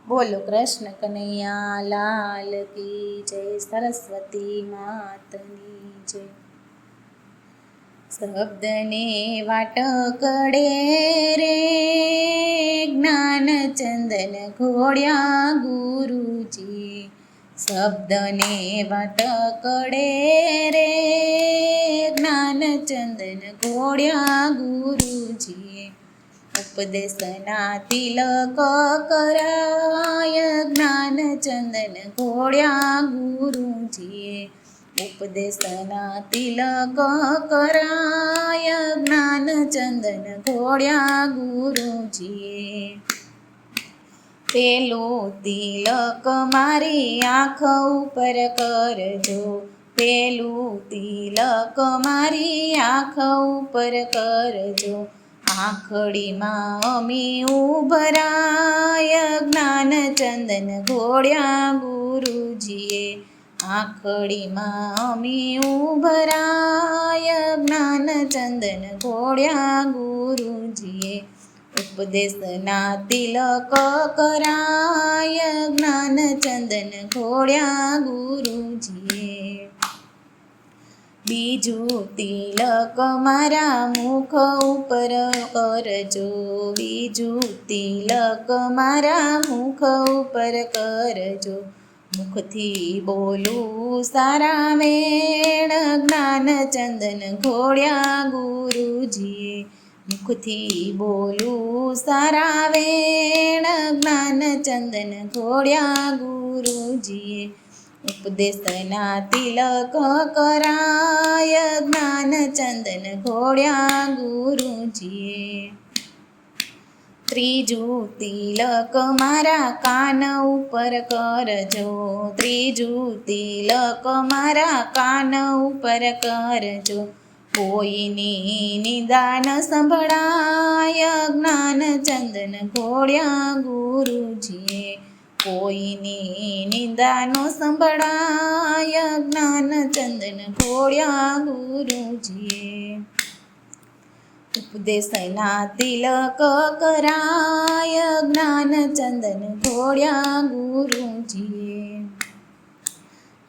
બોલો કૃષ્ણ કનૈયા લાલ કી જય, સરસ્વતી માતની જય. શબ્દને વાટકડે રે જ્ઞાન ચંદન ઘોડ્યા ગુરુજી. શબ્દને વાટકડે રે જ્ઞાન ચંદન ઘોડ્યા ગુરુજી. ઉપદેશના તિલક કરાય જ્ઞાન ચંદન ઘોડ્યા ગુરુજીએ. ઉપદેશના તિલક કરાય જ્ઞાન ચંદન ઘોડ્યા ગુરુજીએ. પેલું તિલક મારી આંખ ઉપર કરજો, પેલું તિલક મારી આંખ ઉપર કરજો. આંખડીમાં અમી ઉભરાય જ્ઞાન ચંદન ઘોડ્યા ગુરુજીએ. આંખડીમાં અમી ઉભરાય જ્ઞાન ચંદન ઘોડ્યા ગુરુજીએ. ઉપદેશના તિલક કરાય જ્ઞાન ચંદન ઘોડ્યા ગુરુજીએ. બીજું તિલક મારા મુખ ઉપર કરજો, બીજું તિલક મારા મુખ ઉપર કરજો. મુખથી બોલું સારા વેણ જ્ઞાન ચંદન ઘોડ્યા ગુરુજીએ. મુખથી બોલું સારા વેણ જ્ઞાન ચંદન ઘોડ્યા ગુરુજીએ. ઉપદેશના તિલક કરાય જ્ઞાન ચંદન ઘોડ્યા ગુરુજીએ. ત્રીજું તિલક મારા કાન ઉપર કરજો, ત્રીજું તિલક મારા કાન ઉપર કરજો. કોઈની નિંદા ન સંભળાય જ્ઞાન ચંદન ઘોડ્યા ગુરુજીએ. કોઈની નિંદા નો સંભળાય જ્ઞાન ચંદન ઘોડ્યા ગુરુજીએ. ઉપદેશના તિલક કરાય જ્ઞાન ચંદન ઘોડ્યા ગુરુજીએ.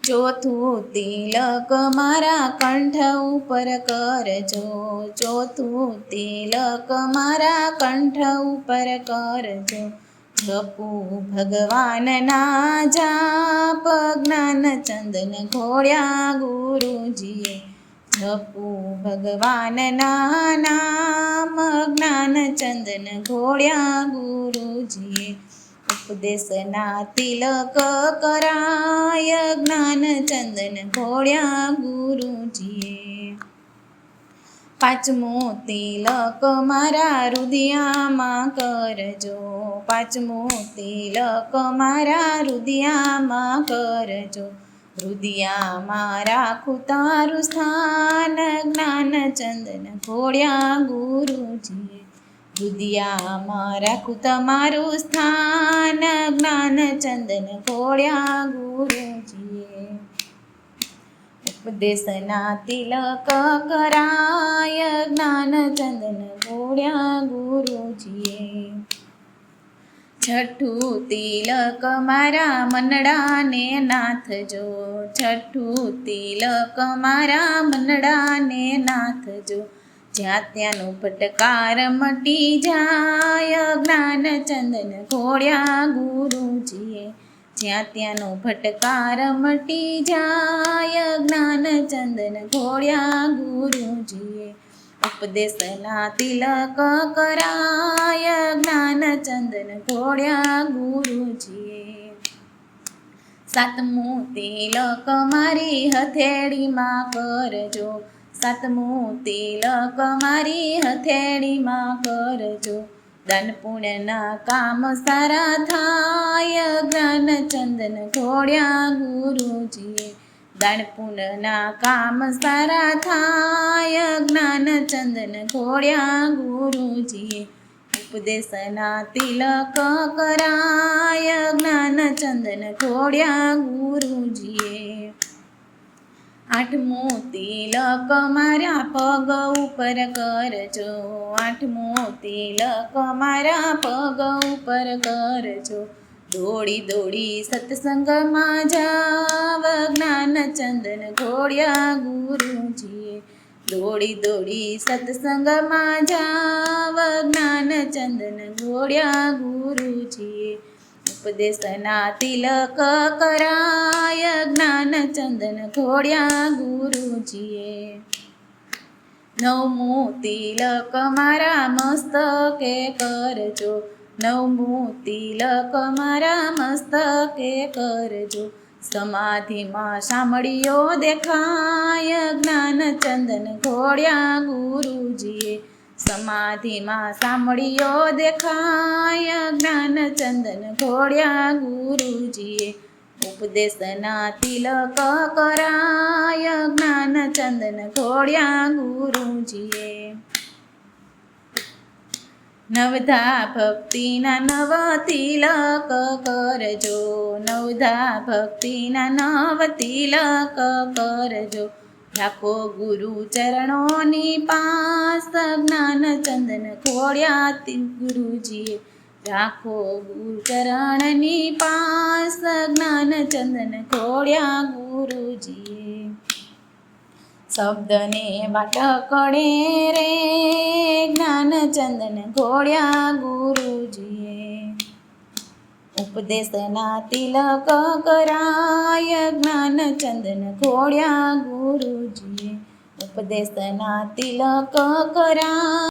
ચોથું તિલક મારા કંઠ ઉપર કરજો, ચોથું તિલક મારા કંઠ ઉપર કરજો. જપું ભગવાનના જાપ જ્ઞાન ચંદન ઘોડ્યા ગુરુજીએ. જપું ભગવાનના નામ જ્ઞાન ચંદન ઘોડ્યા ગુરુજીએ. ઉપદેશના તિલક કરાય જ્ઞાન ચંદન ઘોડ્યા ગુરુજીએ. પાંચમું તિલક મારા હૃદયમાં કરજો, પાંચમું તિલક મારા હૃદયમાં કરજો. હૃદયમાં રાખું તારું સ્થાન જ્ઞાન ચંદન ઘોડ્યા ગુરુજીએ. હૃદયમાં રાખું તમારું સ્થાન જ્ઞાન ચંદન ઘોડ્યા ગુરુજીએ. ઉપદેશના તિલક કરાય જ્ઞાન ચંદન ઘોડ્યા ગુરુજીએ. છઠ્ઠું તિલક મારા મનડાને નાથજો, છઠ્ઠું તિલક મારા મનડાને નાથજો. જ્યાં ત્યાંનો ભટકાર મટી જાય જ્ઞાન ચંદન ઘોડ્યા ગુરુજીએ. જ્યાં ત્યાંનો ભટકાર મટી જાય જ્ઞાન ચંદન ઘોડ્યા ગુરુજીએ. ઉપદેશના તિલક કરાય જ્ઞાન ચંદન ઘોડ્યા ગુરુજીએ. સાતમું તિલક મારી હથેળીમાં કરજો, સાતમું તિલક મારી હથેળીમાં કરજો. દાન પુણ્યના કામ સારા થાય જ્ઞાન ચંદન ઘોડ્યા ગુરુજીએ. દાન પુણ્યના કામ સારા થાય જ્ઞાન ચંદન ઘોડ્યા ગુરુજીએ. ઉપદેશના તિલક કરાય જ્ઞાન ચંદન ઘોડ્યા ગુરુજીએ. આઠમું તિલક મારા પગ ઉપર કરજો, આઠમું તિલક મારા પગ ઉપર કરજો. દોડી દોડી સત્સંગમાં જાવ જ્ઞાનચંદન ઘોડ્યા ગુરુજીએ. દોડી દોડી સત્સંગમાં જાવ જ્ઞાનચંદન ઘોડ્યા ગુરુજીએ. ઉપદેશના તિલક કરાય જ્ઞાનચંદન ઘોડ્યા ગુરુજીએ. નવમું તિલક મારા મસ્તકે કરજો. નવમું તિલક મારા મસ્તકે કરજો. સમાધિમાં શામળીઓ દેખાય જ્ઞાનચંદન ઘોડ્યા ગુરુજીએ. સમાધિમાં શામળીઓ દેખાય જ્ઞાનચંદન ઘોડ્યા ગુરુજીએ. ઉપદેશના તિલક કરાય જ્ઞાનચંદન ઘોડ્યા ગુરુજીએ. નવધા ભક્તિના નવ તિલક કરજો. નવધા ભક્તિના નવ તિલક કરજો. રાખો ગુરુ ચરણોની પાસ જ્ઞાનચંદન ઘોડ્યા ગુરુજીએ. રાખો ગુરુ ચરણની પાસ જ્ઞાનચંદન ઘોડ્યા ગુરુજીએ. શબ્દને વાટકડે રે જ્ઞાનચંદન ઘોડ્યા ગુરુજીએ. ઉપદેશના તિલક કરાય જ્ઞાનચંદન ઘોડ્યા ગુરુજીએ. ઉપદેશના તિલક કરાય